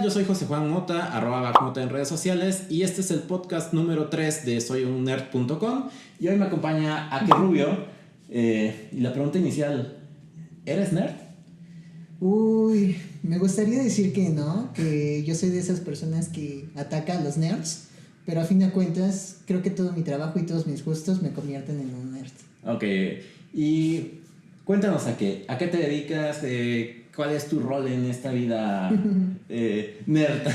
Yo soy José Juan Mota, @BacMota en redes sociales, y este es el podcast número 3 de soyunnerd.com, y hoy me acompaña Ake Rubio. Y la pregunta inicial, ¿eres nerd? Uy, me gustaría decir que no, que yo soy de esas personas que atacan a los nerds, pero a fin de cuentas creo que todo mi trabajo y todos mis gustos me convierten en un nerd. Ok, y cuéntanos ¿a qué te dedicas? ¿Cuál es tu rol en esta vida nerd?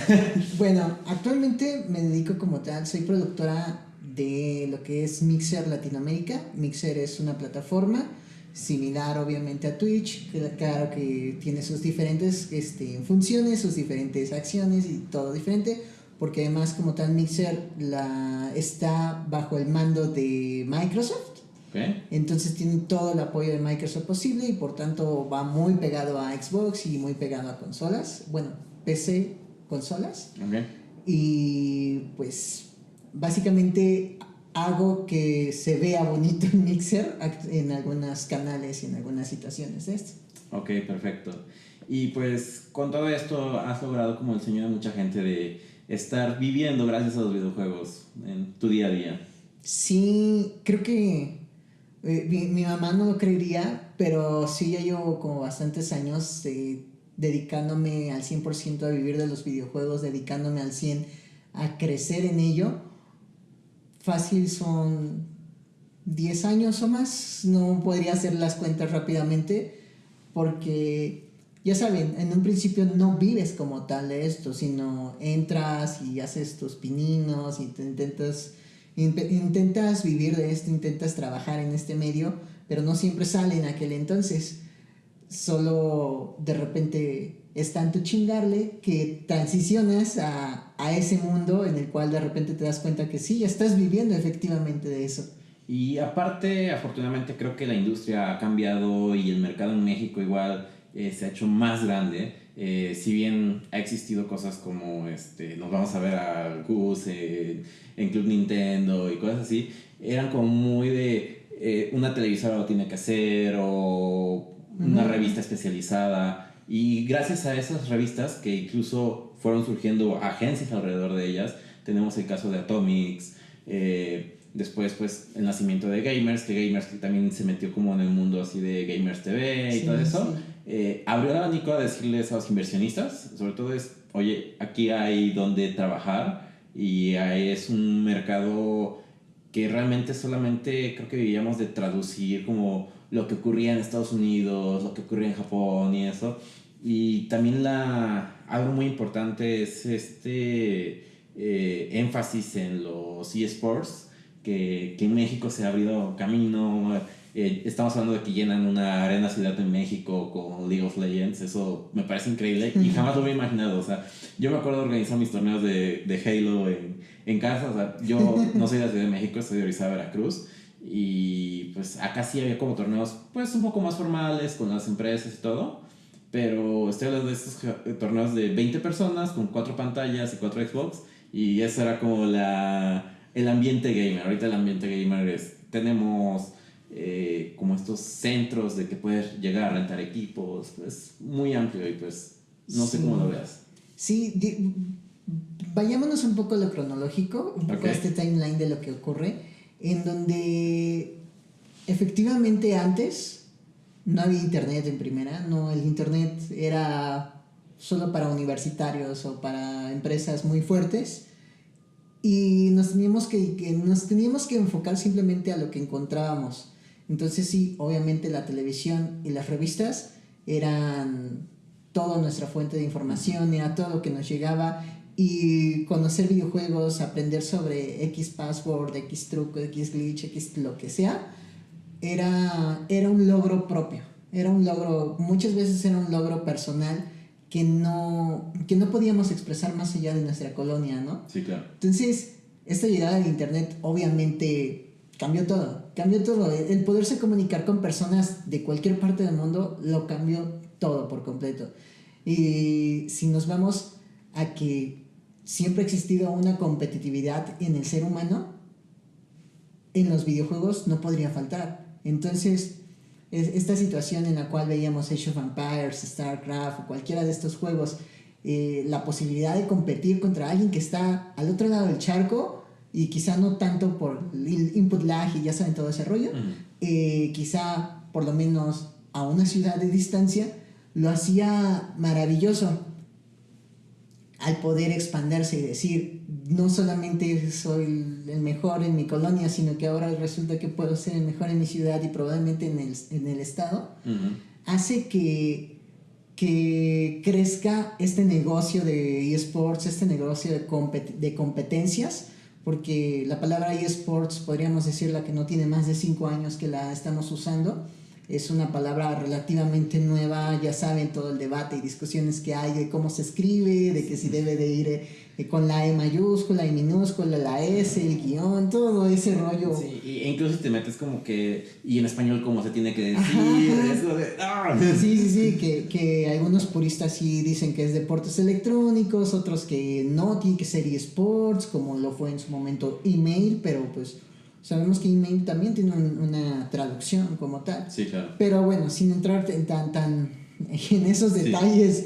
Bueno, actualmente me dedico como tal, soy productora de lo que es Mixer Latinoamérica. Mixer es una plataforma similar obviamente a Twitch, claro que tiene sus diferentes funciones, sus diferentes acciones y todo diferente, porque además como tal Mixer está bajo el mando de Microsoft. Okay. Entonces tiene todo el apoyo de Microsoft posible y por tanto va muy pegado a Xbox y muy pegado a consolas, bueno, PC, consolas. Okay. Y pues básicamente hago que se vea bonito en Mixer en algunos canales y en algunas situaciones de esto. Ok, perfecto. Y pues con todo esto has logrado como el sueño de mucha gente de estar viviendo gracias a los videojuegos en tu día a día. Sí, creo que mi mamá no lo creería, pero sí ya llevo como bastantes años dedicándome al 100% a vivir de los videojuegos, dedicándome al 100% a crecer en ello. Fácil son 10 años o más, no podría hacer las cuentas rápidamente, porque ya saben, en un principio no vives como tal de esto, sino entras y haces tus pininos y te intentas vivir de esto, intentas trabajar en este medio, pero no siempre sale en aquel entonces. Solo de repente es tanto chingarle que transicionas a ese mundo en el cual de repente te das cuenta que sí, ya estás viviendo efectivamente de eso. Y aparte, afortunadamente creo que la industria ha cambiado y el mercado en México igual se ha hecho más grande. Si bien ha existido cosas como nos vamos a ver al Gus en Club Nintendo y cosas así, eran como muy de una televisora lo tiene que hacer o una revista especializada. Y gracias a esas revistas, que incluso fueron surgiendo agencias alrededor de ellas, tenemos el caso de Atomics, después pues el nacimiento de Gamers, que también se metió como en el mundo así de Gamers TV y todo eso. Abrió el abanico a decirles a los inversionistas, sobre todo es, oye, aquí hay donde trabajar y ahí es un mercado que realmente solamente creo que vivíamos de traducir como lo que ocurría en Estados Unidos, lo que ocurría en Japón y eso. Y también algo muy importante es énfasis en los eSports, que en México se ha abrido camino. Estamos hablando de que llenan una arena ciudad en México con League of Legends. Eso me parece increíble y jamás lo había imaginado. O sea, yo me acuerdo de organizar mis torneos de Halo en casa. O sea, yo no soy de la Ciudad de México, soy de Orizaba, Veracruz. Y pues acá sí había como torneos pues un poco más formales con las empresas y todo. Pero estoy hablando de estos torneos de 20 personas con 4 pantallas y 4 Xbox. Y eso era como el ambiente gamer. Ahorita el ambiente gamer tenemos como estos centros de que puedes llegar a rentar equipos, pues muy amplio y pues no sé cómo lo veas. Sí, vayámonos un poco a lo cronológico, un poco a este timeline de lo que ocurre, en donde efectivamente antes no había internet en primera, no, el internet era solo para universitarios o para empresas muy fuertes. Y nos teníamos que enfocar simplemente a lo que encontrábamos. Entonces sí, obviamente la televisión y las revistas eran toda nuestra fuente de información, era todo lo que nos llegaba. Y conocer videojuegos, aprender sobre X password, X truco, X glitch, X lo que sea, era un logro propio. Era un logro, muchas veces era un logro personal que no podíamos expresar más allá de nuestra colonia, ¿no? Sí, claro. Entonces, esta llegada del internet obviamente cambió todo. El poderse comunicar con personas de cualquier parte del mundo lo cambió todo por completo. Y si nos vamos a que siempre ha existido una competitividad en el ser humano, en los videojuegos no podría faltar. Entonces, esta situación en la cual veíamos Age of Empires, StarCraft o cualquiera de estos juegos la posibilidad de competir contra alguien que está al otro lado del charco y quizá no tanto por el input lag y ya saben todo ese rollo, quizá por lo menos a una ciudad de distancia, lo hacía maravilloso al poder expandirse y decir, no solamente soy el mejor en mi colonia, sino que ahora resulta que puedo ser el mejor en mi ciudad y probablemente en el estado, hace que crezca este negocio de eSports, este negocio de competencias, porque la palabra eSports podríamos decir la que no tiene más de 5 años que la estamos usando. Es una palabra relativamente nueva, ya saben todo el debate y discusiones que hay de cómo se escribe, de que si debe de ir con la E mayúscula y minúscula, la S, el guión, todo ese rollo. Sí, e incluso te metes como que, y en español cómo se tiene que decir, eso de... ¡ah! Sí, que algunos puristas sí dicen que es deportes electrónicos, otros que no, tiene que ser eSports, como lo fue en su momento email, pero pues... Sabemos que email también tiene una traducción como tal. Sí, claro. Pero bueno, sin entrar tan en esos detalles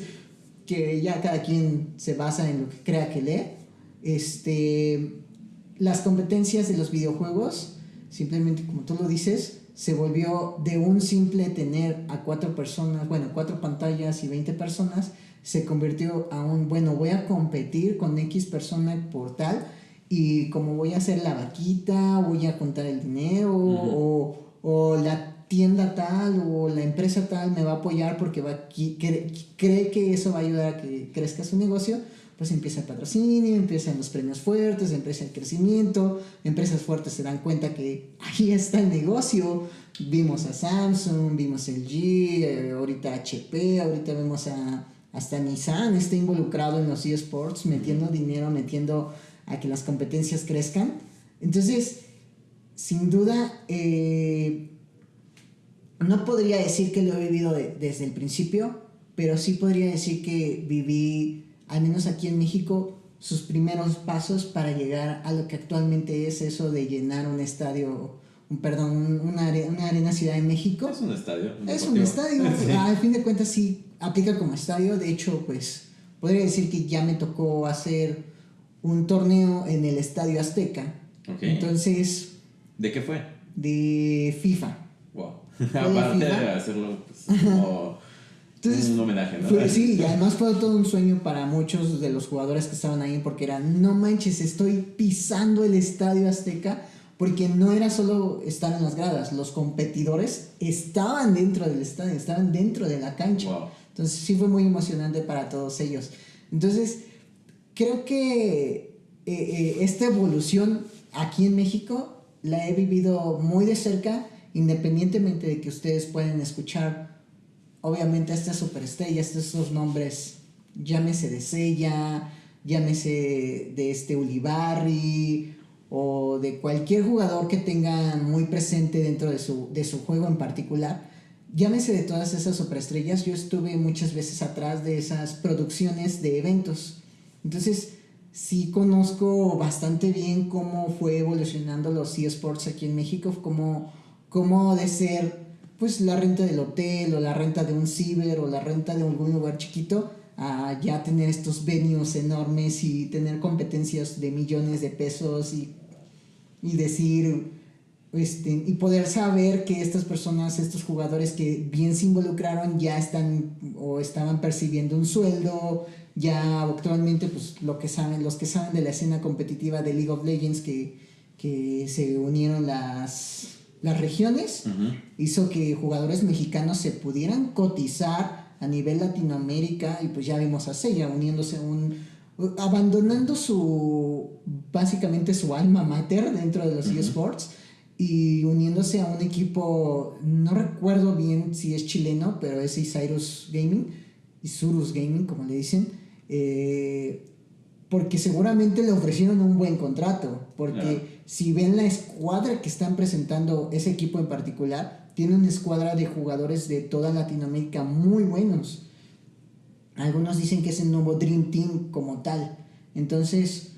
que ya cada quien se basa en lo que crea que lee, las competencias de los videojuegos, simplemente como tú lo dices, se volvió de un simple tener a 4 personas, 4 pantallas y 20 personas, se convirtió a un, voy a competir con X persona por tal. Y como voy a hacer la vaquita, voy a contar el dinero, o la tienda tal o la empresa tal me va a apoyar porque cree que eso va a ayudar a que crezca su negocio, pues empieza el patrocinio, empiezan los premios fuertes, empieza el crecimiento, empresas fuertes se dan cuenta que ahí está el negocio. Vimos a Samsung, vimos LG, ahorita HP, ahorita vemos hasta Nissan está involucrado en los eSports, metiendo dinero, metiendo a que las competencias crezcan. Entonces, sin duda, no podría decir que lo he vivido desde el principio, pero sí podría decir que viví, al menos aquí en México, sus primeros pasos para llegar a lo que actualmente es eso de llenar un estadio, una arena Ciudad de México. Es un estadio. Es un estadio. Sí. Al fin de cuentas sí aplica como estadio. De hecho, pues, podría decir que ya me tocó hacer un torneo en el Estadio Azteca. Okay. Entonces... ¿De qué fue? De FIFA. Wow. Aparte de hacerlo pues, como entonces, un homenaje, ¿no? Sí, y además fue todo un sueño para muchos de los jugadores que estaban ahí porque era, no manches, estoy pisando el Estadio Azteca, porque no era solo estar en las gradas, los competidores estaban dentro del estadio, estaban dentro de la cancha. Wow. Entonces sí fue muy emocionante para todos ellos. Entonces... Creo que esta evolución aquí en México la he vivido muy de cerca, independientemente de que ustedes pueden escuchar, obviamente, a estas superestrellas, estos nombres, llámese de Sella, llámese de Ulibarri, o de cualquier jugador que tengan muy presente dentro de su juego en particular. Llámese de todas esas superestrellas, yo estuve muchas veces atrás de esas producciones de eventos. Entonces, sí conozco bastante bien cómo fue evolucionando los eSports aquí en México, cómo de ser pues la renta del hotel o la renta de un ciber o la renta de algún lugar chiquito a ya tener estos venues enormes y tener competencias de millones de pesos y decir y poder saber que estas personas, estos jugadores que bien se involucraron ya están o estaban percibiendo un sueldo. Ya actualmente, pues los que saben de la escena competitiva de League of Legends, que se unieron las regiones, hizo que jugadores mexicanos se pudieran cotizar a nivel Latinoamérica, y pues ya vimos a Sella uniéndose abandonando básicamente su alma mater dentro de los eSports y uniéndose a un equipo, no recuerdo bien si es chileno, pero es Isurus Gaming, como le dicen. Porque seguramente le ofrecieron un buen contrato, porque si ven la escuadra que están presentando ese equipo en particular, tiene una escuadra de jugadores de toda Latinoamérica muy buenos. Algunos dicen que es el nuevo Dream Team como tal. Entonces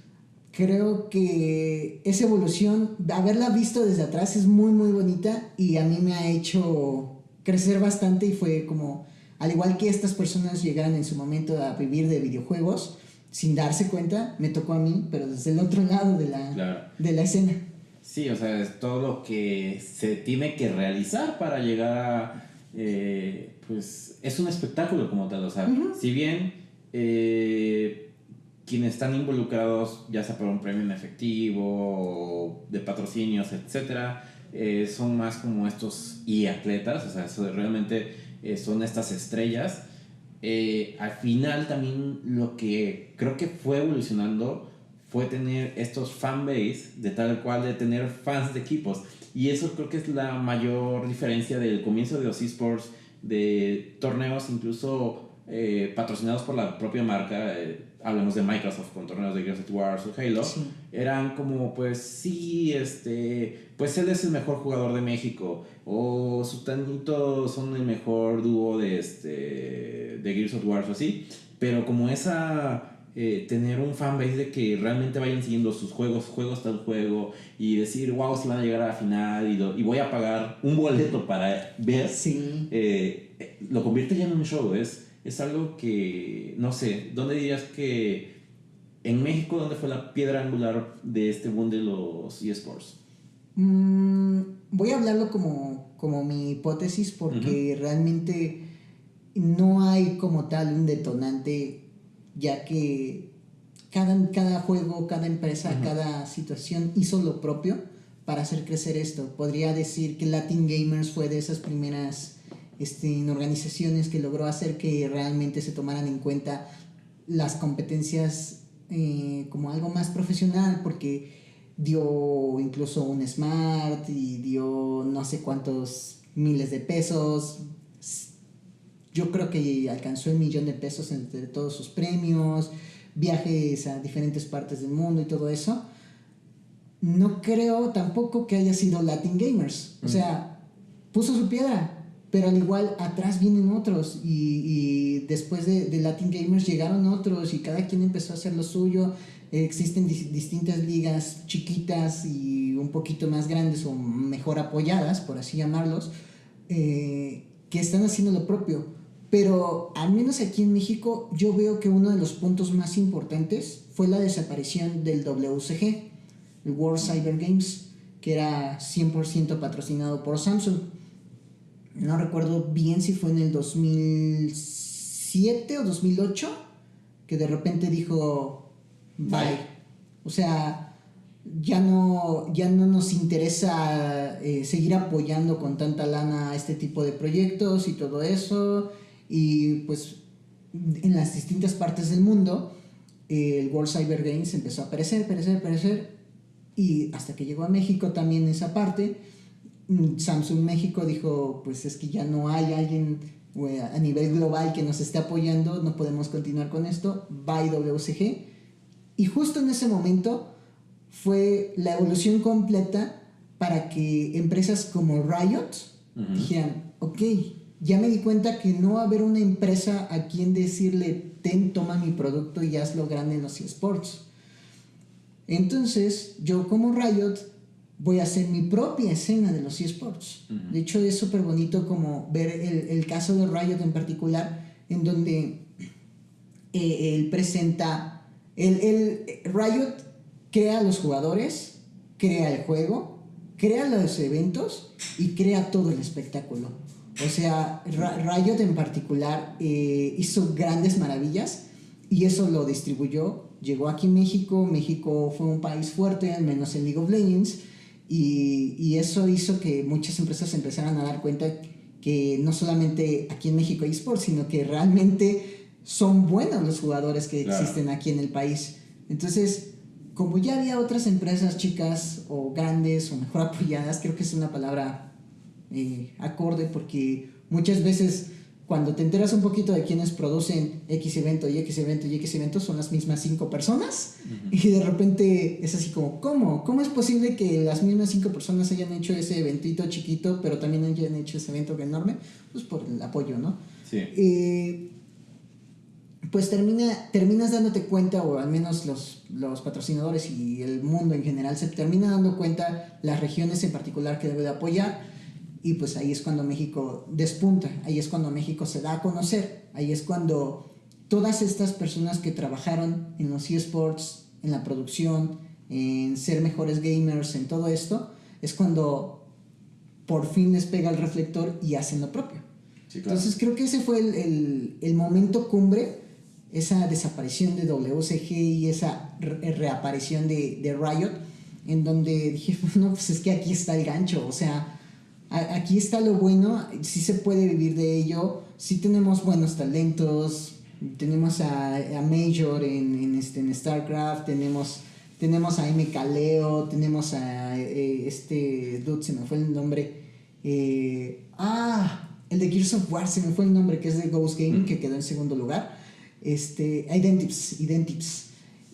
creo que esa evolución, haberla visto desde atrás, es muy muy bonita y a mí me ha hecho crecer bastante, y fue como al igual que estas personas llegaron en su momento a vivir de videojuegos sin darse cuenta, me tocó a mí, pero desde el otro lado de la escena. Sí, o sea, es todo lo que se tiene que realizar para llegar a... pues es un espectáculo como tal, o sea, si bien quienes están involucrados, ya sea por un premio en efectivo o de patrocinios, etcétera, son más como estos atletas, o sea, eso realmente son estas estrellas. Al final también lo que creo que fue evolucionando fue tener estos fanbase de tal cual, de tener fans de equipos, y eso creo que es la mayor diferencia del comienzo de los esports, de torneos incluso patrocinados por la propia marca. Hablemos de Microsoft con torneos de Gears of War o Halo. Sí. Eran como, pues sí, pues él es el mejor jugador de México, o Sutanito son el mejor dúo de Gears of War o así, pero como esa... tener un fanbase de que realmente vayan siguiendo sus juegos tal juego, y decir, wow, si van a llegar a la final y voy a pagar un boleto para ver, sí. Lo convierte ya en un show. Es algo que, no sé, ¿dónde dirías que en México, dónde fue la piedra angular de este boom de los eSports? Voy a hablarlo como mi hipótesis, porque realmente no hay como tal un detonante, ya que cada juego, cada empresa, cada situación hizo lo propio para hacer crecer esto. Podría decir que Latin Gamers fue de esas primeras organizaciones que logró hacer que realmente se tomaran en cuenta las competencias como algo más profesional, porque dio incluso un Smart y dio no sé cuántos miles de pesos. Yo creo que alcanzó $1 millón entre todos sus premios, viajes a diferentes partes del mundo y todo eso. No creo tampoco que haya sido Latin Gamers. O sea, puso su piedra, pero al igual atrás vienen otros, y después de Latin Gamers llegaron otros, y cada quien empezó a hacer lo suyo. Existen distintas ligas chiquitas y un poquito más grandes o mejor apoyadas, por así llamarlos, que están haciendo lo propio. Pero al menos aquí en México yo veo que uno de los puntos más importantes fue la desaparición del WCG, el World Cyber Games, que era 100% patrocinado por Samsung. No recuerdo bien si fue en el 2007 o 2008 que de repente dijo bye. O sea, ya no nos interesa seguir apoyando con tanta lana a este tipo de proyectos y todo eso. Y pues en las distintas partes del mundo el World Cyber Games empezó a aparecer, y hasta que llegó a México también esa parte. Samsung México dijo, pues es que ya no hay alguien a nivel global que nos esté apoyando, no podemos continuar con esto, bye WCG. Y justo en ese momento fue la evolución completa para que empresas como Riot dijeran, ok, ya me di cuenta que no va a haber una empresa a quien decirle, toma mi producto y hazlo grande en los eSports. Entonces yo como Riot voy a hacer mi propia escena de los eSports. De hecho, es súper bonito como ver el caso de Riot en particular, en donde él presenta... Riot crea a los jugadores, crea el juego, crea los eventos y crea todo el espectáculo. O sea, Riot en particular hizo grandes maravillas, y eso lo distribuyó. Llegó aquí a México. México fue un país fuerte, al menos en League of Legends. Y eso hizo que muchas empresas empezaran a dar cuenta que no solamente aquí en México hay esports, sino que realmente son buenos los jugadores que existen aquí en el país. Entonces, como ya había otras empresas chicas o grandes o mejor apoyadas, creo que es una palabra acorde, porque muchas veces cuando te enteras un poquito de quienes producen X evento y X evento y X evento, son las mismas 5 personas. Y de repente es así como, ¿cómo es posible que las mismas 5 personas hayan hecho ese eventito chiquito, pero también hayan hecho ese evento enorme? Pues por el apoyo, ¿no? Sí. Pues terminas dándote cuenta, o al menos los patrocinadores y el mundo en general se termina dando cuenta, las regiones en particular, que debe de apoyar. y pues ahí es cuando México despunta, ahí es cuando México se da a conocer, ahí es cuando todas estas personas que trabajaron en los eSports, en la producción, en ser mejores gamers, en todo esto, es cuando por fin les pega el reflector y hacen lo propio. Sí, claro. Entonces creo que ese fue el momento cumbre, esa desaparición de WCG y esa reaparición de Riot, en donde dije, no, pues es que aquí está el gancho, o sea, aquí está lo bueno, sí se puede vivir de ello, sí tenemos buenos talentos, tenemos a Major en StarCraft, tenemos a MK Leo, tenemos a este dude, se me fue el nombre, el de Gears of War, se me fue el nombre, que es de Ghost Gaming, que quedó en segundo lugar, Identips.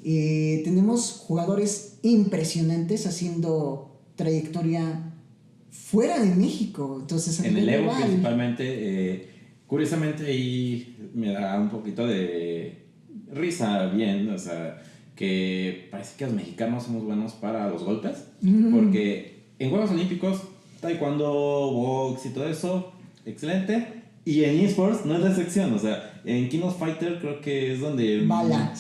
Tenemos jugadores impresionantes haciendo trayectoria fuera de México, entonces en el Evo principalmente, curiosamente ahí me da un poquito de risa bien, o sea, que parece que los mexicanos somos buenos para los golpes, porque en Juegos Olímpicos, taekwondo, box y todo eso, excelente. Y en eSports no es la excepción, o sea, en King of Fighter creo que es donde... Bala,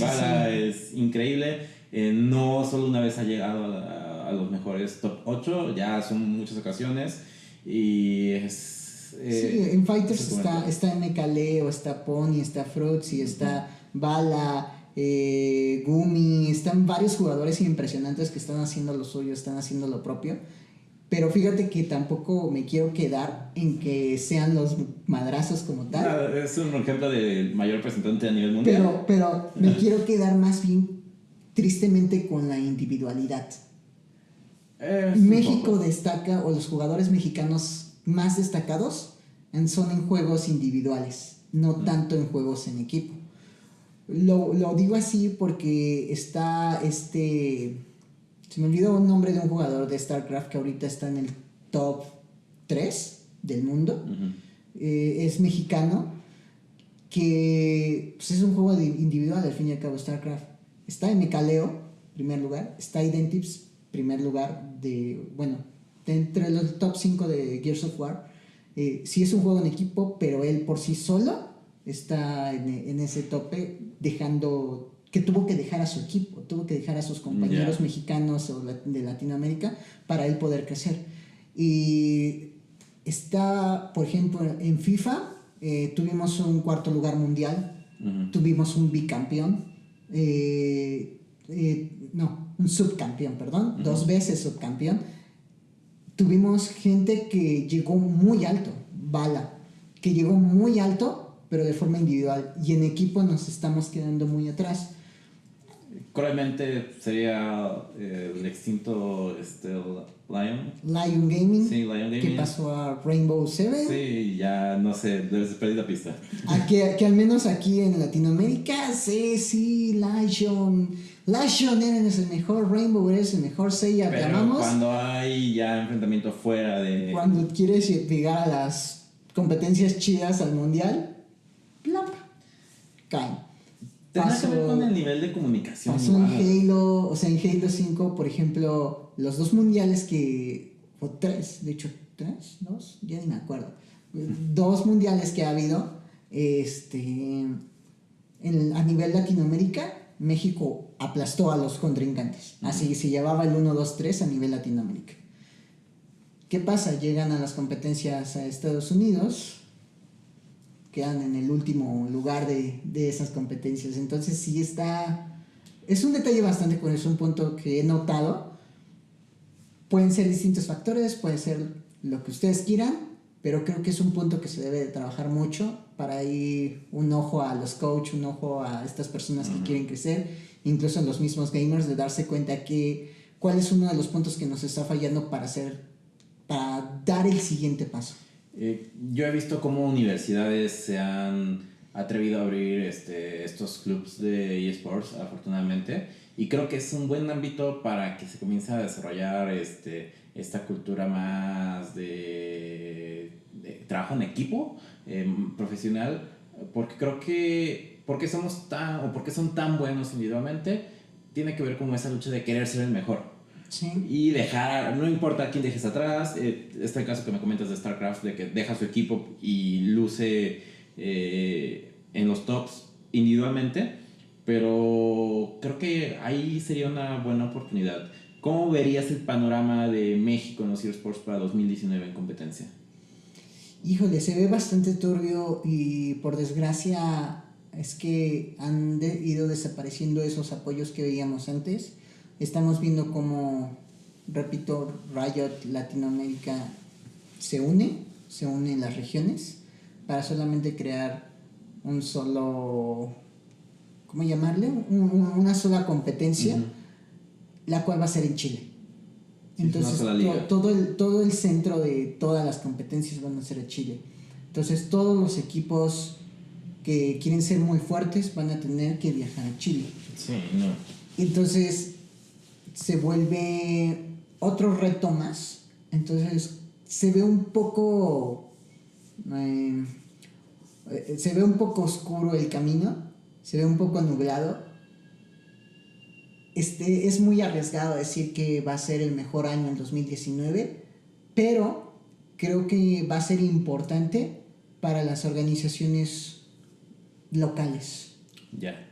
Bala es increíble. No solo una vez ha llegado a los mejores top 8, ya son muchas ocasiones. Y es... en Fighters está MK Leo, está Pony, está Fruitsy, está Bala, Gumi, están varios jugadores impresionantes que están haciendo lo suyo, están haciendo lo propio. Pero fíjate que tampoco me quiero quedar en que sean los madrazos como tal. Es un ejemplo del mayor representante a nivel mundial. Pero me quiero quedar más bien tristemente con la individualidad. México destaca, o los jugadores mexicanos más destacados son en juegos individuales, no tanto en juegos en equipo. Lo digo así porque está se me olvidó el nombre de un jugador de StarCraft que ahorita está en el top 3 del mundo. Es mexicano, que pues es un juego individual al fin y al cabo. StarCraft está en MK Leo, primer lugar, está Identips, primer lugar entre los top 5 de Gears of War. Sí es un juego en equipo, pero él por sí solo está en ese tope, que tuvo que dejar a su equipo, tuvo que dejar a sus compañeros mexicanos o de Latinoamérica para él poder crecer. Y está, por ejemplo, en FIFA, tuvimos un cuarto lugar mundial, tuvimos un bicampeón, un subcampeón, perdón, 2 veces subcampeón. Tuvimos gente que llegó muy alto, Bala, que llegó muy alto, pero de forma individual, y en equipo nos estamos quedando muy atrás. Probablemente sería el extinto Lion Gaming. Sí, Lion Gaming. Que pasó a Rainbow Seven. Sí, ya no sé, debes perder la pista. Que al menos aquí en Latinoamérica, sí, Lion eres el mejor, Rainbow eres el mejor, Seiya, te amamos. Cuando hay ya enfrentamiento fuera de... Cuando quieres llegar a las competencias chidas al mundial, plop, caen. Tendrá que ver con el nivel de comunicación. Pasó en Halo, o sea, en Halo 5, por ejemplo, los 2 mundiales o 3, de hecho, 3, 2, ya ni me acuerdo. 2 mundiales que ha habido, a nivel Latinoamérica, México aplastó a los contrincantes. Así se llevaba el 1, 2, 3 a nivel Latinoamérica. ¿Qué pasa? Llegan a las competencias a Estados Unidos, quedan en el último lugar de esas competencias. Entonces sí es un detalle bastante curioso, un punto que he notado. Pueden ser distintos factores, puede ser lo que ustedes quieran, pero creo que es un punto que se debe de trabajar mucho para ir un ojo a los coaches, un ojo a estas personas que quieren crecer, incluso a los mismos gamers, de darse cuenta cuál es uno de los puntos que nos está fallando para dar el siguiente paso. Yo he visto cómo universidades se han atrevido a abrir estos clubs de eSports, afortunadamente, y creo que es un buen ámbito para que se comience a desarrollar esta cultura más de trabajo en equipo profesional, porque creo que porque son tan buenos individualmente, tiene que ver con esa lucha de querer ser el mejor. Sí. Y dejar, no importa quién dejes atrás, este caso que me comentas de StarCraft, de que deja su equipo y luce en los tops individualmente, pero creo que ahí sería una buena oportunidad. ¿Cómo verías el panorama de México en los eSports para 2019 en competencia? Híjole, se ve bastante turbio y por desgracia es que han ido desapareciendo esos apoyos que veíamos antes. Estamos viendo cómo, repito, Riot Latinoamérica se une en las regiones para solamente crear un solo, ¿cómo llamarle? Una sola competencia, la cual va a ser en Chile. Entonces todo el centro de todas las competencias van a ser en Chile. Entonces todos los equipos que quieren ser muy fuertes van a tener que viajar a Chile. Sí, no. Entonces se vuelve otro reto más. Entonces se ve un poco oscuro el camino, se ve un poco nublado. Es muy arriesgado decir que va a ser el mejor año en 2019, pero creo que va a ser importante para las organizaciones locales. Ya.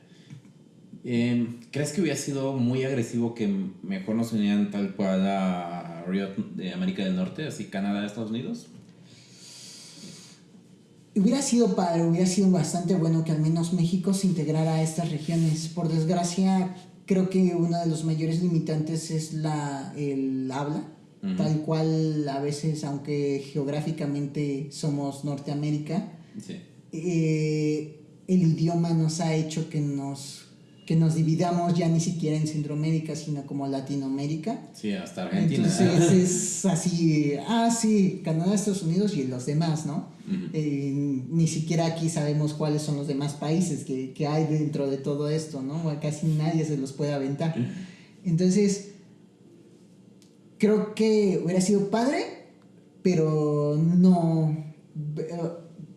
¿Crees que hubiera sido muy agresivo que mejor nos unieran tal cual a Riot de América del Norte, así Canadá, Estados Unidos? Hubiera sido padre, hubiera sido bastante bueno que al menos México se integrara a estas regiones. Por desgracia, creo que uno de los mayores limitantes es el habla, tal cual a veces, aunque geográficamente somos Norteamérica, sí. El idioma nos ha hecho que nos dividamos ya ni siquiera en Centroamérica, sino como Latinoamérica. Sí, hasta Argentina. Entonces es así, sí, Canadá, Estados Unidos y los demás, ¿no? Ni siquiera aquí sabemos cuáles son los demás países que hay dentro de todo esto, ¿no? Casi nadie se los puede aventar. Entonces, creo que hubiera sido padre, pero no,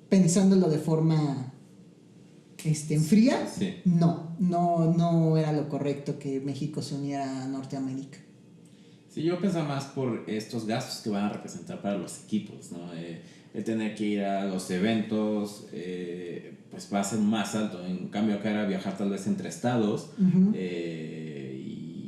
pensándolo de forma en fría, sí. no era lo correcto que México se uniera a Norteamérica. Sí, yo pensaba más por estos gastos que van a representar para los equipos, ¿no? El tener que ir a los eventos, pues va a ser más alto. En cambio acá era viajar tal vez entre estados,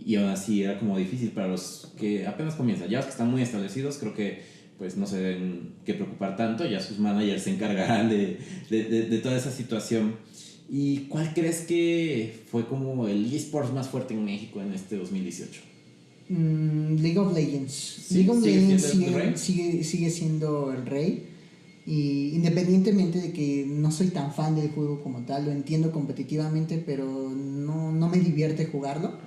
y aún así era como difícil para los que apenas comienzan. Ya los que están muy establecidos, creo que pues no se deben que preocupar tanto, ya sus managers se encargarán de toda esa situación. ¿Y cuál crees que fue como el eSports más fuerte en México en este 2018? League of Legends. ¿Sí? League of Legends sigue siendo el rey. Y independientemente de que no soy tan fan del juego como tal, lo entiendo competitivamente, pero no me divierte jugarlo.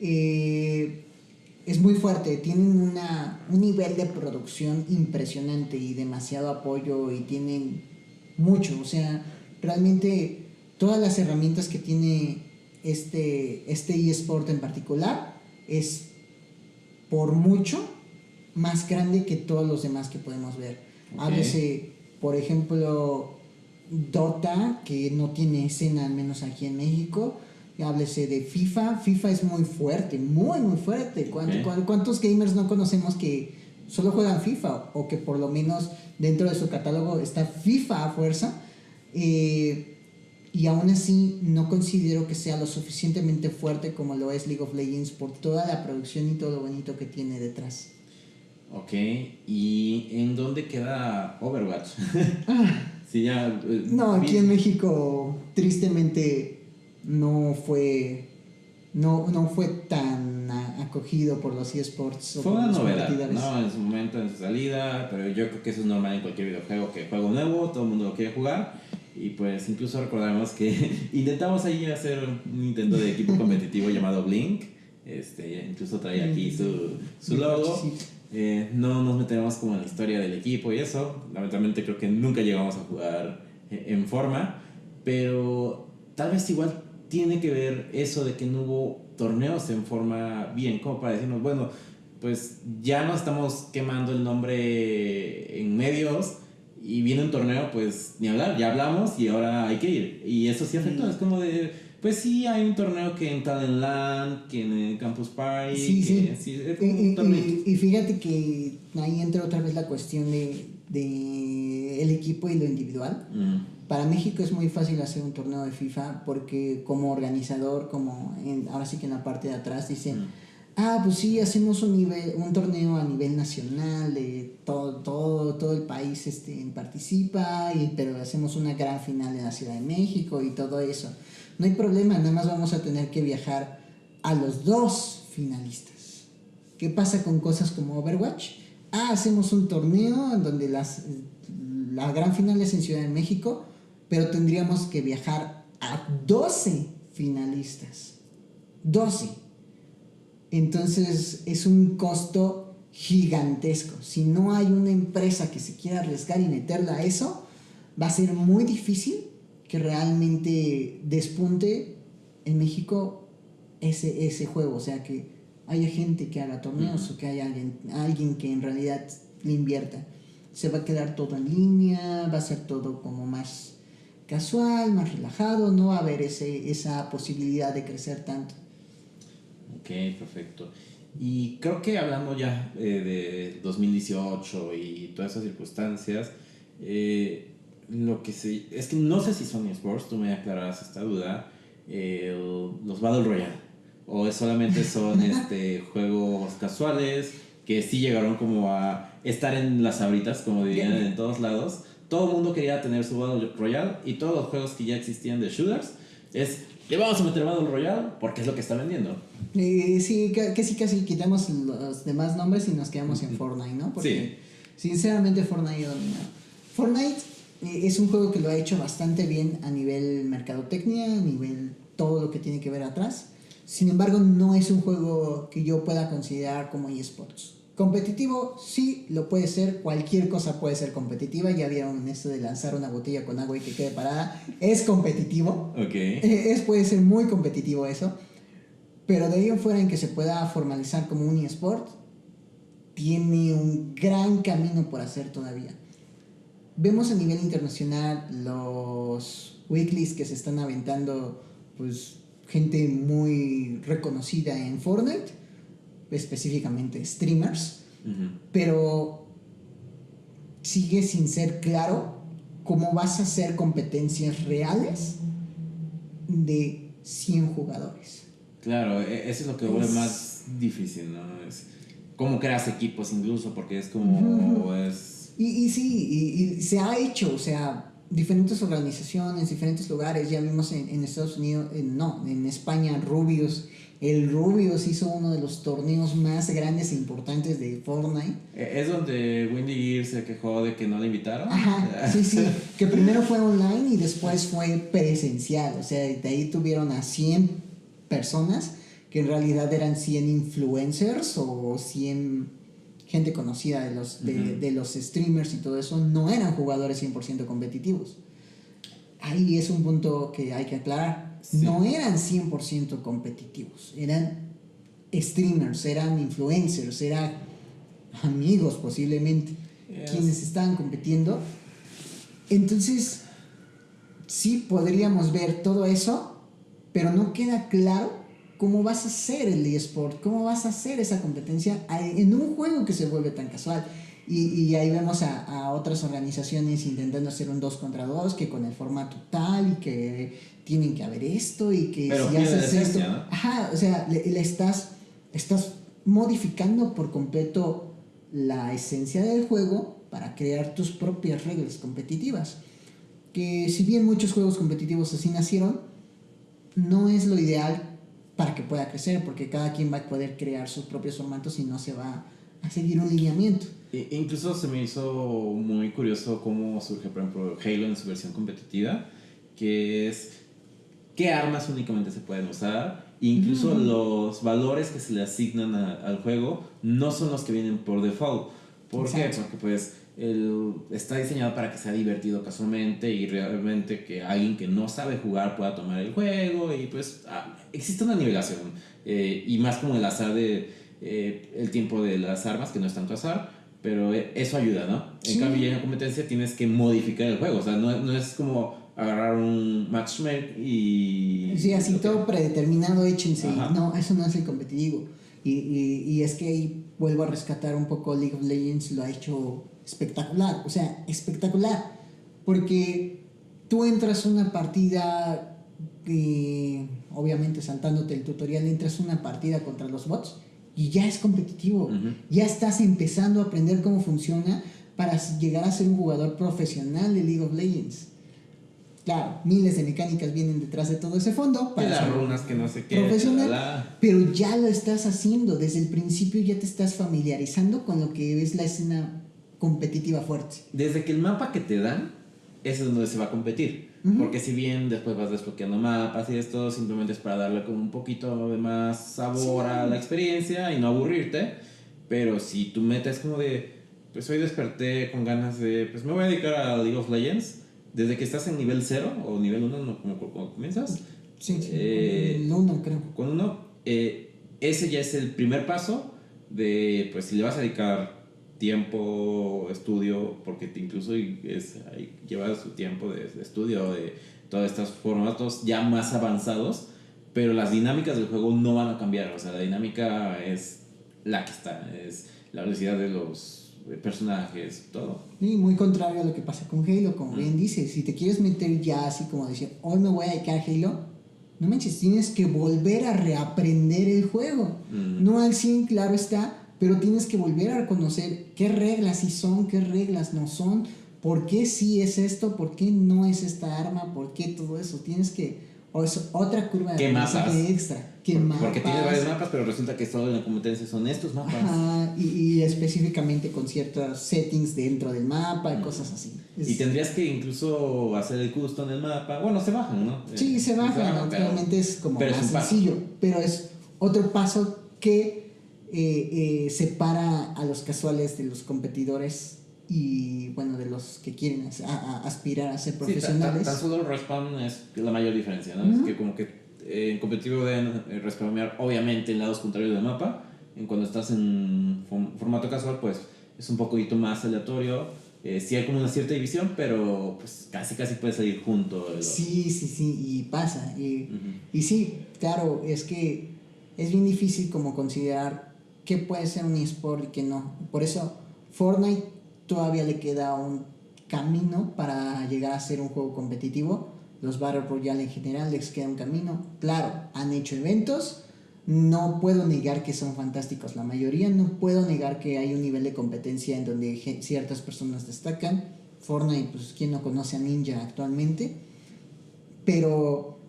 Es muy fuerte, tienen un nivel de producción impresionante y demasiado apoyo y tienen mucho, o sea, realmente todas las herramientas que tiene este eSport en particular es por mucho más grande que todos los demás que podemos ver. Háblese, por ejemplo, Dota, que no tiene escena, al menos aquí en México. Háblese de FIFA. FIFA es muy fuerte, muy fuerte. ¿Cuántos gamers no conocemos que solo juegan FIFA? O que por lo menos dentro de su catálogo está FIFA a fuerza. Y aún así no considero que sea lo suficientemente fuerte como lo es League of Legends por toda la producción y todo lo bonito que tiene detrás. Ok, ¿y en dónde queda Overwatch? Sí, ya, no, aquí en México tristemente no fue tan acogido por los eSports. Fue una novedad, ¿no? En su momento, en su salida, pero yo creo que eso es normal en cualquier videojuego, que juego nuevo, todo el mundo lo quiere jugar. Y pues incluso recordamos que intentamos ahí hacer un intento de equipo competitivo llamado Blink. Incluso trae aquí su logo. No nos metemos como en la historia del equipo y eso. Lamentablemente creo que nunca llegamos a jugar en forma. Pero tal vez igual tiene que ver eso de que no hubo torneos en forma bien, como para decirnos, bueno, pues ya no estamos quemando el nombre en medios. Y viene un torneo, pues ni hablar, ya hablamos y ahora hay que ir. Y eso sí afectó, es como de, Pues sí, hay un torneo que en Talent Land, que en el Campus Party. Sí, que, sí. es un torneo. Y fíjate que ahí entra otra vez la cuestión de el equipo y lo individual. Para México es muy fácil hacer un torneo de FIFA porque como organizador, ahora sí que en la parte de atrás dicen, pues sí, hacemos un torneo a nivel nacional, de todo el país participa, pero hacemos una gran final en la Ciudad de México y todo eso. No hay problema, nada más vamos a tener que viajar a los 2 finalistas. ¿Qué pasa con cosas como Overwatch? Hacemos un torneo en donde la gran final es en Ciudad de México, pero tendríamos que viajar a 12 finalistas. 12. Entonces es un costo gigantesco. Si no hay una empresa que se quiera arriesgar y meterla a eso, va a ser muy difícil que realmente despunte en México ese juego. O sea, que haya gente que haga torneos o que haya alguien que en realidad le invierta. Se va a quedar todo en línea, va a ser todo como más casual, más relajado, no va a haber esa posibilidad de crecer tanto. Ok, perfecto. Y creo que hablando ya de 2018 y todas esas circunstancias, lo que es que no sé si son eSports, tú me aclararás esta duda, los Battle Royale, o solamente son juegos casuales que sí llegaron como a estar en las abritas, como dirían en todos lados. Todo el mundo quería tener su Battle Royale y todos los juegos que ya existían de shooters le vamos a meter Battle Royale porque es lo que está vendiendo. Sí, casi quitamos los demás nombres y nos quedamos en Fortnite, ¿no? Porque sinceramente Fortnite ha dominado. Fortnite es un juego que lo ha hecho bastante bien a nivel mercadotecnia, a nivel todo lo que tiene que ver atrás. Sin embargo, no es un juego que yo pueda considerar como eSports. Competitivo, sí, lo puede ser. Cualquier cosa puede ser competitiva. Ya vieron esto de lanzar una botella con agua y que quede parada. Es competitivo. Puede ser muy competitivo eso. Pero de ahí en fuera en que se pueda formalizar como un eSport, tiene un gran camino por hacer todavía. Vemos a nivel internacional los weeklies que se están aventando, pues gente muy reconocida en Fortnite, específicamente streamers, pero sigue sin ser claro cómo vas a hacer competencias reales de 100 jugadores. Claro, eso es lo que vuelve más difícil, ¿no? Es cómo creas equipos incluso, porque es como... Y sí, y se ha hecho, o sea, diferentes organizaciones, diferentes lugares. Ya vimos en Estados Unidos, en España, el Rubius hizo uno de los torneos más grandes e importantes de Fortnite. ¿Es donde Windy Gear se quejó de que no le invitaron? Ajá, sí, que primero fue online y después fue presencial. O sea, de ahí tuvieron a 100 personas que en realidad eran 100 influencers o 100 gente conocida de los streamers y todo eso. No eran jugadores 100% competitivos. Ahí es un punto que hay que aclarar. Sí. No eran 100% competitivos, eran streamers, eran influencers, eran amigos posiblemente, quienes estaban compitiendo. Entonces, sí podríamos ver todo eso, pero no queda claro cómo vas a hacer el eSport, cómo vas a hacer esa competencia en un juego que se vuelve tan casual. Y ahí vemos a otras organizaciones intentando hacer un 2 contra 2, que con el formato tal y que tienen que haber esto y que pero si haces esto, ¿no? Ajá, o sea, le estás modificando por completo la esencia del juego para crear tus propias reglas competitivas. Que si bien muchos juegos competitivos así nacieron, no es lo ideal para que pueda crecer, porque cada quien va a poder crear sus propios formatos y no se va a seguir un lineamiento. Incluso se me hizo muy curioso cómo surge, por ejemplo, Halo en su versión competitiva, que es qué armas únicamente se pueden usar. Incluso los valores que se le asignan al juego no son los que vienen por default. ¿Por qué? Porque pues está diseñado para que sea divertido casualmente y realmente que alguien que no sabe jugar pueda tomar el juego y pues existe una nivelación y más como el azar de el tiempo de las armas, que no es tanto azar, pero eso ayuda, ¿no? Sí. En cambio, ya en la competencia tienes que modificar el juego, o sea, no es como agarrar un matchmake y... Sí, así todo predeterminado, échense. Ajá. No, eso no es el competitivo. Y es que ahí vuelvo a rescatar un poco League of Legends, lo ha hecho espectacular. O sea, espectacular. Porque tú entras a una partida, obviamente saltándote el tutorial, entras a una partida contra los bots y ya es competitivo. Ya estás empezando a aprender cómo funciona para llegar a ser un jugador profesional de League of Legends. Claro, miles de mecánicas vienen detrás de todo ese fondo para las runas que no sé qué profesional, pero ya lo estás haciendo desde el principio, ya te estás familiarizando con lo que es la escena competitiva fuerte. Desde que el mapa que te dan, ese es donde se va a competir. Porque si bien después vas desbloqueando mapas y esto, simplemente es para darle como un poquito de más sabor a la experiencia y no aburrirte. Pero si tú metes como de, pues hoy desperté con ganas de, pues me voy a dedicar a League of Legends. Desde que estás en nivel 0 o nivel 1, ¿no? Como comienzas. Sí, el 1 creo. Con 1, ese ya es el primer paso de, pues si le vas a dedicar tiempo, estudio, porque incluso lleva su tiempo de estudio de todos estos formatos ya más avanzados, pero las dinámicas del juego no van a cambiar. O sea, la dinámica es la que está, es la velocidad de los personajes, todo. Sí, muy contrario a lo que pasa con Halo, como bien dices. Si te quieres meter ya así como decir, hoy me voy a dedicar a Halo, no manches, tienes que volver a reaprender el juego. No al 100, claro está, pero tienes que volver a reconocer qué reglas sí son, qué reglas no son, por qué sí es esto, por qué no es esta arma, por qué todo eso. Tienes que... O es otra curva de aprendizaje extra. Porque tienes varios mapas, pero resulta que solo en la competencia son estos mapas. Ajá, y específicamente con ciertos settings dentro del mapa y cosas así. Y tendrías que incluso hacer el custom en el mapa. Bueno, se bajan, ¿no? Sí, se bajan, realmente es como más sencillo. Pero es otro paso que separa a los casuales de los competidores y bueno, de los que quieren aspirar a ser profesionales. Tan solo el respawn es la mayor diferencia, ¿no? Es que como que en competitivo deben respawnear obviamente en lados contrarios del mapa. En cuando estás en formato casual, pues es un poquito más aleatorio. Sí hay como una cierta división, pero pues casi puede salir junto. Sí, y pasa. Y sí, claro, es que es bien difícil como considerar qué puede ser un eSport y qué no. Por eso Fortnite todavía le queda un camino para llegar a ser un juego competitivo. Los Battle Royale en general les queda un camino. Claro, han hecho eventos. No puedo negar que son fantásticos la mayoría. No puedo negar que hay un nivel de competencia en donde ciertas personas destacan. Fortnite, pues quién no conoce a Ninja actualmente. Pero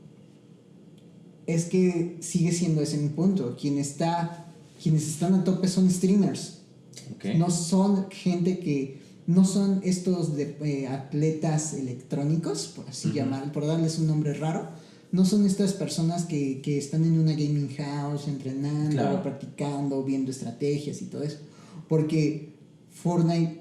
es que sigue siendo ese mi punto. Quienes están a tope son streamers. Okay. No son gente que no son estos atletas electrónicos, por así llamar, por darles un nombre raro. No son estas personas que están en una gaming house entrenando, practicando, viendo estrategias y todo eso. Porque Fortnite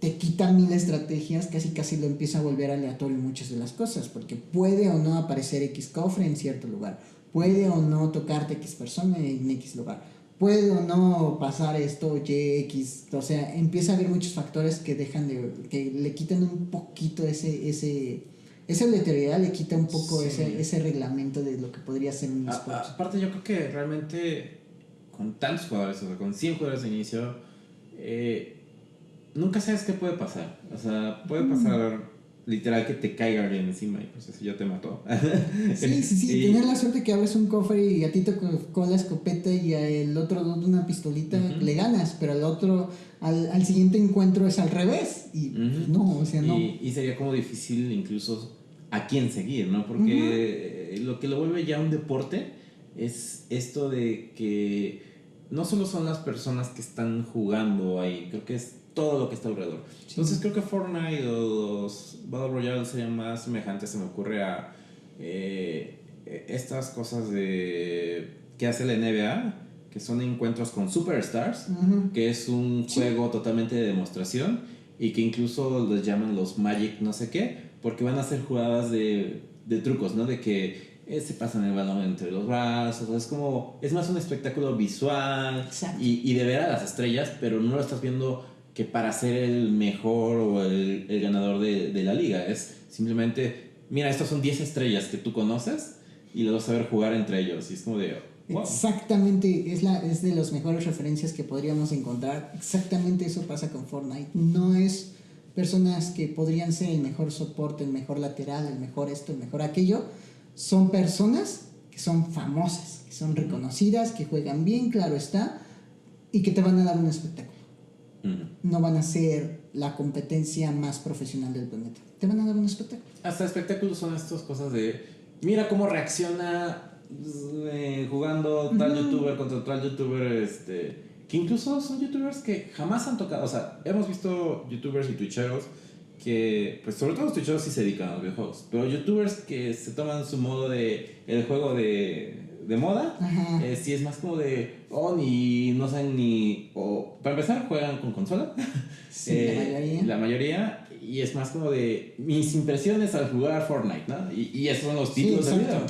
te quita 1000 estrategias, casi lo empieza a volver aleatorio en muchas de las cosas, porque puede o no aparecer X cofre en cierto lugar, puede o no tocarte X persona en X lugar, puede o no pasar esto, Y, X, o sea, empieza a haber muchos factores que que le quitan un poquito esa aleatoriedad, le quita un poco ese reglamento de lo que podría ser un eSport. Aparte yo creo que realmente con tantos jugadores, o sea, con 100 jugadores de inicio, nunca sabes qué puede pasar. O sea, puede pasar literal que te caiga alguien encima y pues eso ya te mató. Sí, tener la suerte que abres un cofre y a ti te tocó la escopeta y al otro una pistolita, le ganas, pero al siguiente encuentro es al revés y pues, no, o sea, no. Y sería como difícil incluso a quién seguir, ¿no? Porque lo que lo vuelve ya un deporte es esto de que no solo son las personas que están jugando ahí, creo que es todo lo que está alrededor. Entonces creo que Fortnite o los Battle Royale serían más semejantes, se me ocurre a estas cosas que hace la NBA, que son encuentros con superstars, que es un juego totalmente de demostración y que incluso les llaman los Magic no sé qué, porque van a hacer jugadas de trucos, ¿no? De que se pasan el balón entre los brazos, es más un espectáculo visual y de ver a las estrellas, pero no lo estás viendo que para ser el mejor o el ganador de la liga. Es simplemente, mira, estos son 10 estrellas que tú conoces y los vas a ver jugar entre ellos. Y es como de, wow. Exactamente, es de las mejores referencias que podríamos encontrar. Exactamente eso pasa con Fortnite. No es personas que podrían ser el mejor soporte, el mejor lateral, el mejor esto, el mejor aquello. Son personas que son famosas, que son reconocidas, que juegan bien, claro está, y que te van a dar un espectáculo. No van a ser la competencia más profesional del planeta. Te van a dar un espectáculo. Hasta espectáculos son estas cosas de, mira cómo reacciona jugando tal youtuber contra tal youtuber, que incluso son youtubers que jamás han tocado. O sea, hemos visto youtubers y twitcheros que, pues sobre todo los twitcheros sí se dedican a los videojuegos, pero youtubers que se toman su modo de el juego de moda, sí es más como de, ni no saben ni, o para empezar juegan con consola, sí, la mayoría, y es más como de mis impresiones al jugar Fortnite, ¿no? Y esos son los títulos del video.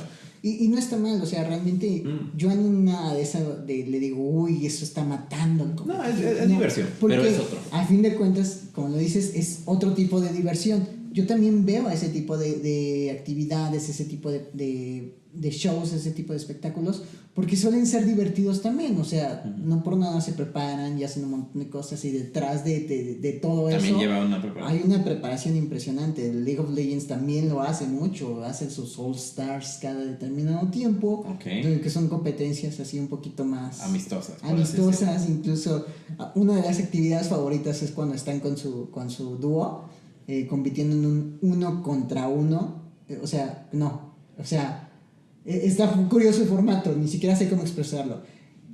Y no está mal, o sea, realmente yo en una de esas le digo, uy, eso está matando al competitivo. No, es diversión, pero es otro. A fin de cuentas, como lo dices, es otro tipo de diversión. Yo también veo ese tipo de actividades, ese tipo de shows, ese tipo de espectáculos, porque suelen ser divertidos también, o sea, no por nada se preparan y hacen un montón de cosas y detrás de todo también eso lleva una preparación. Hay una preparación impresionante. El League of Legends también lo hace mucho, hacen sus All Stars cada determinado tiempo, que son competencias así un poquito más amistosas, incluso una de las actividades favoritas es cuando están con su dúo compitiendo en un 1 contra 1, está curioso el formato, ni siquiera sé cómo expresarlo.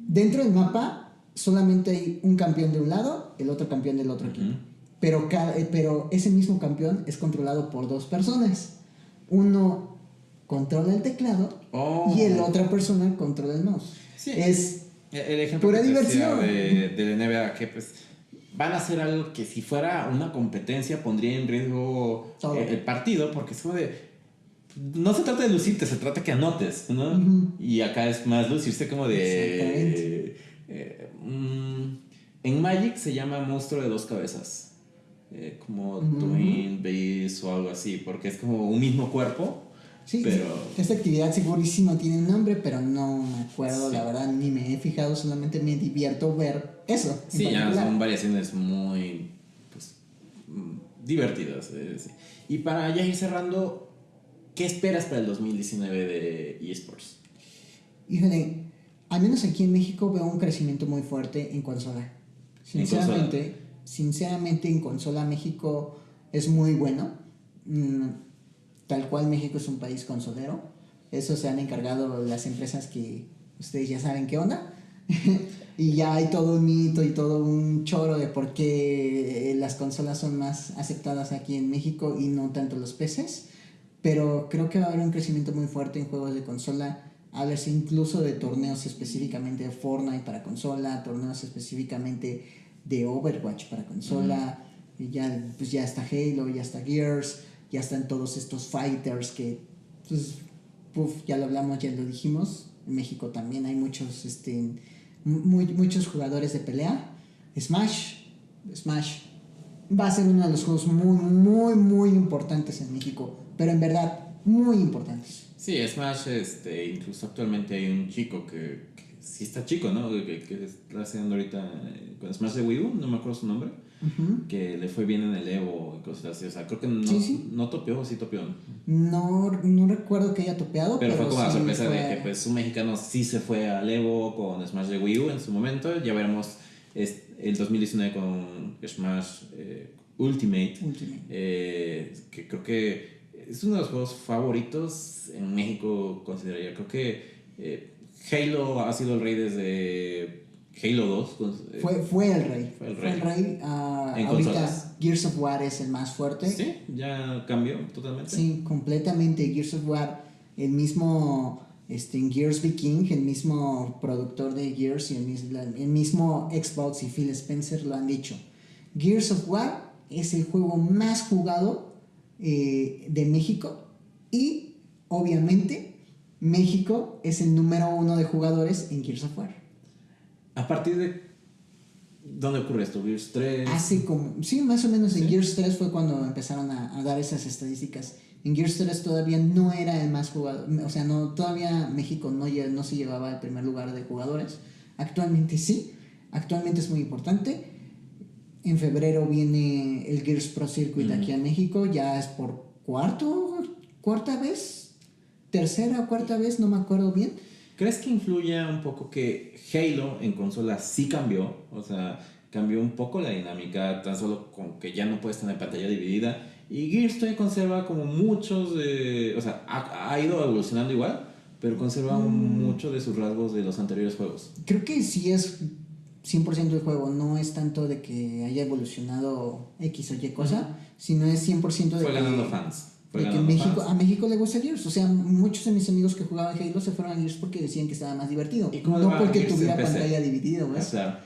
Dentro del mapa solamente hay un campeón de un lado, el otro campeón del otro equipo. Pero ese mismo campeón es controlado por 2 personas. Uno controla el teclado y la otra persona controla el mouse. Sí. Es el ejemplo pura que diversión de la NBA, que pues van a hacer algo que si fuera una competencia pondría en riesgo el partido, porque es como de, no se trata de lucirte, se trata que anotes, ¿no? Y acá es más lucirse como de en Magic se llama monstruo de 2 cabezas, como Twin Base o algo así, porque es como un mismo cuerpo. Sí, pero esta actividad segurísimo tiene un nombre, pero no me acuerdo, la verdad, ni me he fijado, solamente me divierto ver eso. Sí, ya son variaciones muy divertidas. Sí. Y para ya ir cerrando, ¿qué esperas para el 2019 de eSports? Híjole, al menos aquí en México veo un crecimiento muy fuerte en consola. Sinceramente en consola México es muy bueno. Tal cual México es un país consolero. Eso se han encargado las empresas que ustedes ya saben qué onda. Y ya hay todo un mito y todo un choro de por qué las consolas son más aceptadas aquí en México y no tanto los PCs. Pero creo que va a haber un crecimiento muy fuerte en juegos de consola. Hablarse incluso de torneos específicamente de Fortnite para consola, torneos específicamente de Overwatch para consola. Y ya está Halo, ya está Gears, ya están todos estos fighters que, ya lo hablamos, ya lo dijimos. En México también hay muchos, muchos jugadores de pelea. Smash va a ser uno de los juegos muy, muy, muy importantes en México, pero en verdad, muy importantes. Sí, Smash, incluso actualmente hay un chico que sí está chico, ¿no? Que está haciendo ahorita con Smash de Wii U, no me acuerdo su nombre, que le fue bien en el Evo y cosas así. O sea, creo que no topeó, sí topeó. No recuerdo que haya topeado, pero fue como la sorpresa de que pues un mexicano sí se fue al Evo con Smash de Wii U en su momento. Ya veremos el 2019 con Smash Ultimate. Que creo que es uno de los juegos favoritos en México, consideraría. Creo que Halo ha sido el rey desde Halo 2. Fue el rey. Ahorita consolas. Gears of War es el más fuerte. Sí, ya cambió totalmente. Sí, completamente. Gears of War, el mismo Gears Viking, el mismo productor de Gears y el mismo Xbox y Phil Spencer lo han dicho. Gears of War es el juego más jugado de México y obviamente México es el número 1 de jugadores en Gears of War. ¿A partir de ¿Dónde ocurre esto? ¿Gears 3? Hace como, sí, más o menos en Gears 3 fue cuando empezaron a dar esas estadísticas. En Gears 3 todavía no era el más jugador, o sea, no, todavía México no se llevaba el primer lugar de jugadores. Actualmente sí, actualmente es muy importante. En febrero viene el Gears Pro Circuit aquí a México, ya es por cuarta vez, tercera o cuarta vez, no me acuerdo bien. ¿Crees que influye un poco que Halo en consola sí cambió? O sea, cambió un poco la dinámica, tan solo con que ya no puedes tener pantalla dividida. Y Gears todavía conserva como muchos de... O sea, ha ido evolucionando igual, pero conserva mucho de sus rasgos de los anteriores juegos. Creo que sí es 100% el juego, no es tanto de que haya evolucionado X o Y cosa, sino es 100% de Fue que... ganando fans. De que a México le gusta Gears. O sea, muchos de mis amigos que jugaban Halo se fueron a Gears porque decían que estaba más divertido. No porque tuviera pantalla dividida, ¿ves? Claro.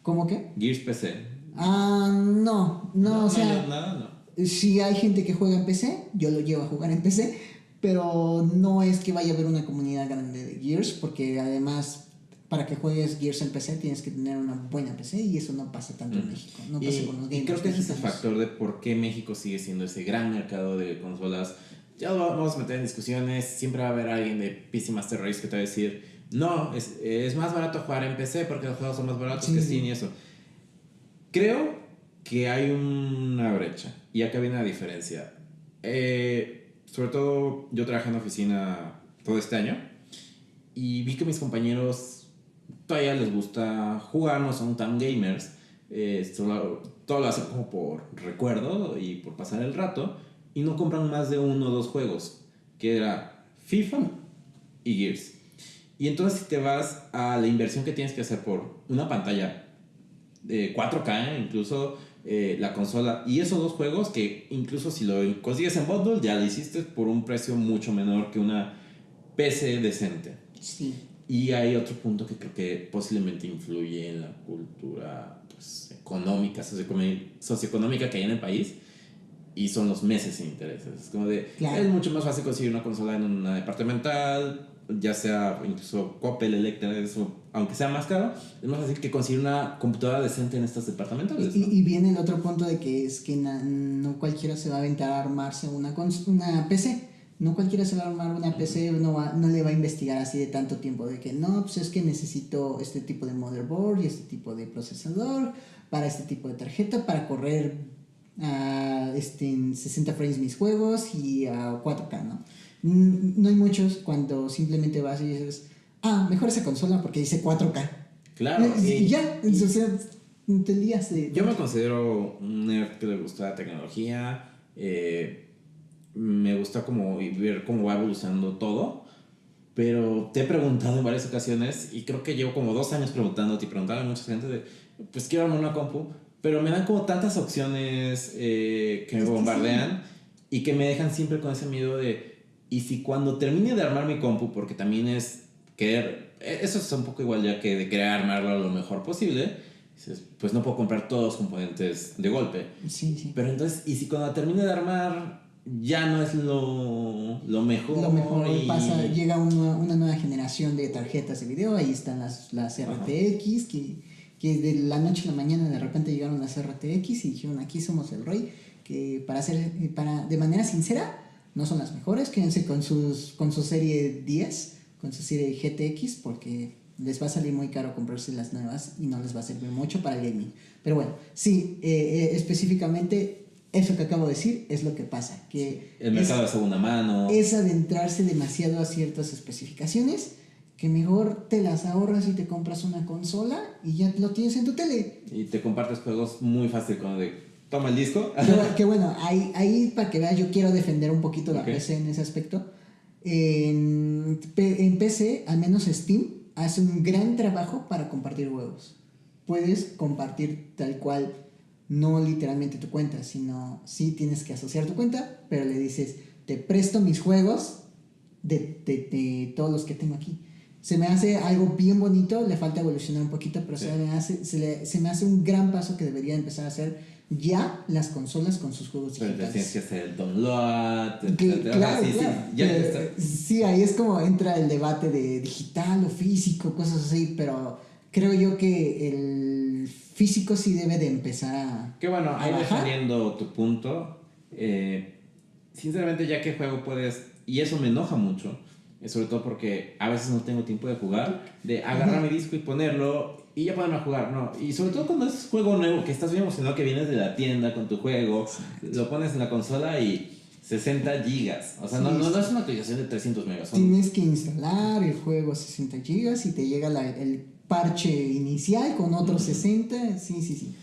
¿Cómo qué? Gears PC. No, o sea... No. Si hay gente que juega en PC, yo lo llevo a jugar en PC, pero no es que vaya a haber una comunidad grande de Gears, porque además... Para que juegues Gears en PC tienes que tener una buena PC y eso no pasa tanto en México. No pasa con los gamers. Y creo que ese es el factor de por qué México sigue siendo ese gran mercado de consolas. Ya lo vamos a meter en discusiones. Siempre va a haber alguien de PC Master Race que te va a decir: no, es más barato jugar en PC porque los juegos son más baratos que Steam y eso. Creo que hay una brecha y acá viene la diferencia. Sobre todo, yo trabajé en oficina todo este año y vi que mis compañeros todavía les gusta jugar, no son tan gamers, todo lo hacen como por recuerdo y por pasar el rato, y no compran más de 1 o 2 juegos, que era FIFA y Gears. Y entonces si te vas a la inversión que tienes que hacer por una pantalla de 4K, incluso la consola, y esos 2 juegos que incluso si lo consigues en bundle ya lo hiciste por un precio mucho menor que una PC decente. Sí. Y hay otro punto que creo que posiblemente influye en la cultura pues, económica, socioeconómica que hay en el país, y son los meses sin intereses. Es como de, claro. Es mucho más fácil conseguir una consola en una departamental, ya sea incluso Coppel, Electra, eso, aunque sea más caro, es más fácil que conseguir una computadora decente en estas departamentales. Y viene el otro punto de que es que no cualquiera se va a aventar a armarse una PC. No cualquiera se va a armar una PC, no le va a investigar así de tanto tiempo, de que no, pues es que necesito este tipo de motherboard y este tipo de procesador para este tipo de tarjeta para correr en 60 frames mis juegos y a 4K, ¿no? No hay muchos cuando simplemente vas y dices, mejor esa consola porque dice 4K. Claro. Y ya, o sea, te lías de... Yo me considero un nerd que le gusta la tecnología, me gusta como ver cómo va evolucionando todo, pero te he preguntado en varias ocasiones y creo que llevo como 2 años preguntándote y preguntando a mucha gente de, pues quiero armar una compu, pero me dan como tantas opciones que me bombardean y que me dejan siempre con ese miedo de, y si cuando termine de armar mi compu, porque también es querer, eso es un poco igual ya que de querer armarlo lo mejor posible, pues no puedo comprar todos los componentes de golpe. Sí. Pero entonces, y si cuando termine de armar ya no es lo mejor. Lo mejor llega una nueva generación de tarjetas de video, ahí están las RTX, que de la noche a la mañana de repente llegaron las RTX y dijeron, aquí somos el rey, que de manera sincera, no son las mejores, quédense con su serie 10, con su serie GTX, porque les va a salir muy caro comprarse las nuevas y no les va a servir mucho para el gaming. Pero bueno, sí, específicamente... Eso que acabo de decir es lo que pasa, que el mercado de segunda mano es adentrarse demasiado a ciertas especificaciones, que mejor te las ahorras y te compras una consola y ya lo tienes en tu tele. Y te compartes juegos muy fácil con de toma el disco. Que bueno, ahí para que veas, yo quiero defender un poquito la PC en ese aspecto. En PC, al menos Steam, hace un gran trabajo para compartir juegos. Puedes compartir tal cual, no literalmente tu cuenta, sino sí tienes que asociar tu cuenta, pero le dices, te presto mis juegos de todos los que tengo aquí. Se me hace algo bien bonito, le falta evolucionar un poquito, pero sí. se me hace un gran paso que debería empezar a hacer ya las consolas con sus juegos digitales. Pero tienes que hacer el download, claro. Sí, ahí es como entra el debate de digital o físico, cosas así, pero creo yo que el físico sí debe de empezar a... Que bueno, ahí bajar. defendiendo tu punto, sinceramente ya que juego puedes, y eso me enoja mucho, sobre todo porque a veces no tengo tiempo de jugar, de agarrar mi disco y ponerlo y ya ponerme a jugar, ¿no? Y sobre todo cuando es juego nuevo, que estás bien emocionado, que vienes de la tienda con tu juego, lo pones en la consola y 60 gigas, o sea, no es una actualización de 300 megas. Tienes que instalar el juego a 60 gigas y te llega el parche inicial con otros 60, sí.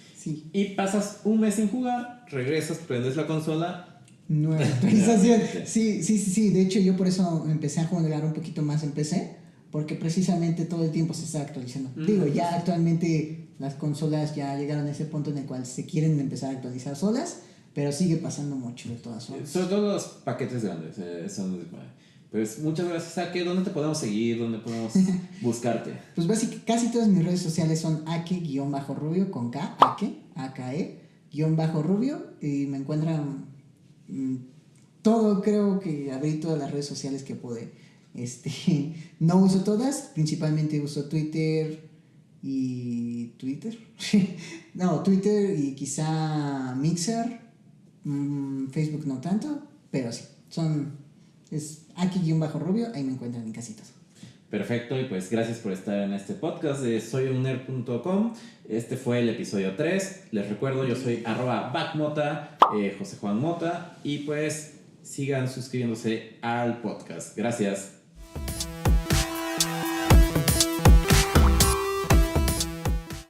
Y pasas un mes sin jugar, regresas, prendes la consola. Nueva actualización. Sí. De hecho, yo por eso empecé a jugar un poquito más en PC, porque precisamente todo el tiempo se está actualizando. Digo, ya actualmente las consolas ya llegaron a ese punto en el cual se quieren empezar a actualizar solas, pero sigue pasando mucho de todas formas. Sobre todo los paquetes grandes. Pues muchas gracias, Ake. ¿Dónde te podemos seguir? ¿Dónde podemos buscarte? Pues básicamente casi todas mis redes sociales son ake-rubio con K, ake-rubio, y me encuentran todo. Creo que abrí todas las redes sociales que pude. No uso todas, principalmente uso Twitter y Twitter y quizá Mixer, Facebook no tanto, pero sí, es aquí-rubio, ahí me encuentran en casi todo. Perfecto, y pues gracias por estar en este podcast de soyunnerd.com. Este fue el episodio 3. Les recuerdo, yo soy @backmota, José Juan Mota, y pues sigan suscribiéndose al podcast. Gracias.